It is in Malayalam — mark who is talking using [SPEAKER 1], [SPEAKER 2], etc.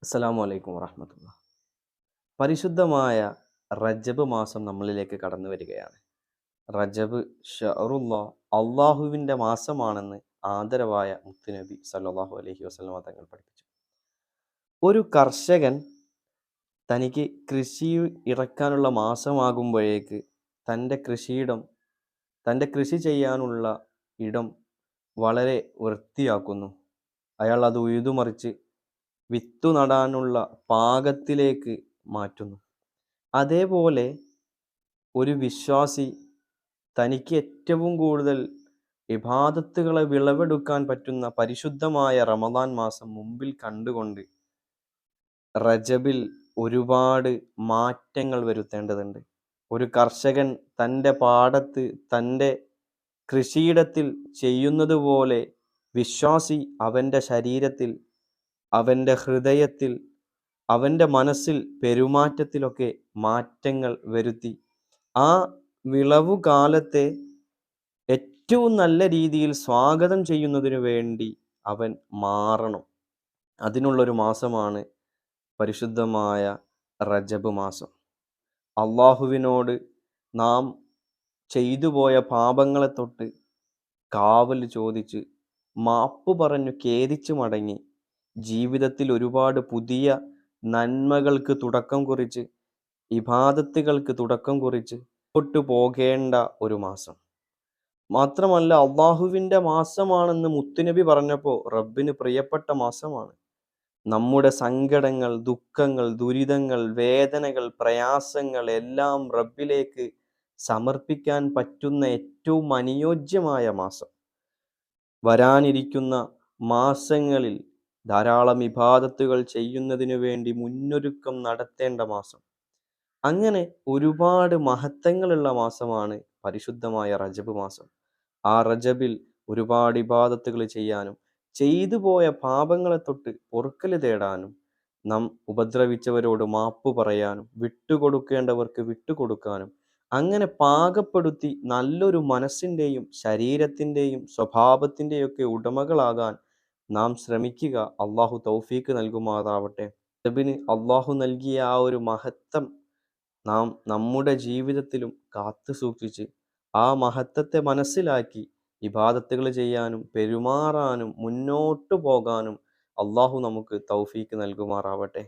[SPEAKER 1] അസ്സലാമു അലൈക്കും വറഹ്മത്തുള്ളാഹി. പരിശുദ്ധമായ റജബ് മാസം നമ്മളിലേക്ക് കടന്നു വരികയാണ്. റജബ് ഷഹറുല്ലാഹ്, അള്ളാഹുവിൻ്റെ മാസമാണെന്ന് ആദരവായ മുത്തുനബി സല്ലല്ലാഹു അലൈഹി വസല്ലമ തങ്ങൾ പഠിപ്പിച്ചു. ഒരു കർഷകൻ തനിക്ക് കൃഷി ഇറക്കാനുള്ള മാസമാകുമ്പോഴേക്ക് തൻ്റെ കൃഷിയിടം തൻ്റെ കൃഷി ചെയ്യാനുള്ള ഇടം വളരെ വൃത്തിയാക്കുന്നു. അയാൾ അത് ഉഴുതുമറിച്ച് വിത്തു നടാനുള്ള പാകത്തിലേക്ക് മാറ്റുന്നു. അതേപോലെ ഒരു വിശ്വാസി തനിക്ക് ഏറ്റവും കൂടുതൽ ഇബാദത്തുകളെ വിളവെടുക്കാൻ പറ്റുന്ന പരിശുദ്ധമായ റമദാൻ മാസം മുമ്പിൽ കണ്ടുകൊണ്ട് റജബിൽ ഒരുപാട് മാറ്റങ്ങൾ വരുത്തേണ്ടതുണ്ട്. ഒരു കർഷകൻ തൻ്റെ പാടത്ത് തൻ്റെ കൃഷിയിടത്തിൽ ചെയ്യുന്നത് പോലെ വിശ്വാസി അവൻ്റെ ശരീരത്തിൽ, അവൻ്റെ ഹൃദയത്തിൽ, അവൻ്റെ മനസ്സിൽ, പെരുമാറ്റത്തിലൊക്കെ മാറ്റങ്ങൾ വരുത്തി ആ വിളവു കാലത്തെ ഏറ്റവും നല്ല രീതിയിൽ സ്വാഗതം ചെയ്യുന്നതിനു വേണ്ടി അവൻ മാറണം. അതിനുള്ളൊരു മാസമാണ് പരിശുദ്ധമായ റജബ് മാസം. അള്ളാഹുവിനോട് നാം ചെയ്തു പോയ പാപങ്ങളെ തൊട്ട് കാവൽ ചോദിച്ച് മാപ്പ് പറഞ്ഞു ഖേദിച്ചു മടങ്ങി ജീവിതത്തിൽ ഒരുപാട് പുതിയ നന്മകൾക്ക് തുടക്കം കുറിച്ച്, ഇബാദത്തുകൾക്ക് തുടക്കം കുറിച്ച് മുന്നോട്ട് പോകേണ്ട ഒരു മാസം. മാത്രമല്ല അള്ളാഹുവിൻ്റെ മാസമാണെന്ന് മുത്തുനബി പറഞ്ഞപ്പോൾ റബ്ബിന് പ്രിയപ്പെട്ട മാസമാണ്. നമ്മുടെ സങ്കടങ്ങൾ, ദുഃഖങ്ങൾ, ദുരിതങ്ങൾ, വേദനകൾ, പ്രയാസങ്ങൾ എല്ലാം റബ്ബിലേക്ക് സമർപ്പിക്കാൻ പറ്റുന്ന ഏറ്റവും അനുയോജ്യമായ മാസം. വരാനിരിക്കുന്ന മാസങ്ങളിൽ ധാരാളം ഇബാദത്തുകൾ ചെയ്യുന്നതിനു വേണ്ടി മുന്നൊരുക്കം നടത്തേണ്ട മാസം. അങ്ങനെ ഒരുപാട് മഹത്വങ്ങളുള്ള മാസമാണ് പരിശുദ്ധമായ റജബ് മാസം. ആ റജബിൽ ഒരുപാട് ഇബാദത്തുകൾ ചെയ്യാനും ചെയ്തു പോയ പാപങ്ങളെ തൊട്ട് പൊറുക്കൽ തേടാനും നാം ഉപദ്രവിച്ചവരോട് മാപ്പ് പറയാനും വിട്ടുകൊടുക്കേണ്ടവർക്ക് വിട്ടുകൊടുക്കാനും അങ്ങനെ പാകപ്പെടുത്തി നല്ലൊരു മനസ്സിൻ്റെയും ശരീരത്തിൻ്റെയും സ്വഭാവത്തിൻ്റെയൊക്കെ ഉടമകളാകാൻ നാം ശ്രമിക്കുക. അള്ളാഹു തൗഫീക്ക് നൽകുമാറാവട്ടെ. റജബിന് അള്ളാഹു നൽകിയ ആ ഒരു മഹത്വം നാം നമ്മുടെ ജീവിതത്തിലും കാത്തു സൂക്ഷിച്ച് ആ മഹത്വത്തെ മനസ്സിലാക്കി ഇബാദത്തുകൾ ചെയ്യാനും പെരുമാറാനും മുന്നോട്ടു പോകാനും അള്ളാഹു നമുക്ക് തൗഫീക്ക് നൽകുമാറാവട്ടെ.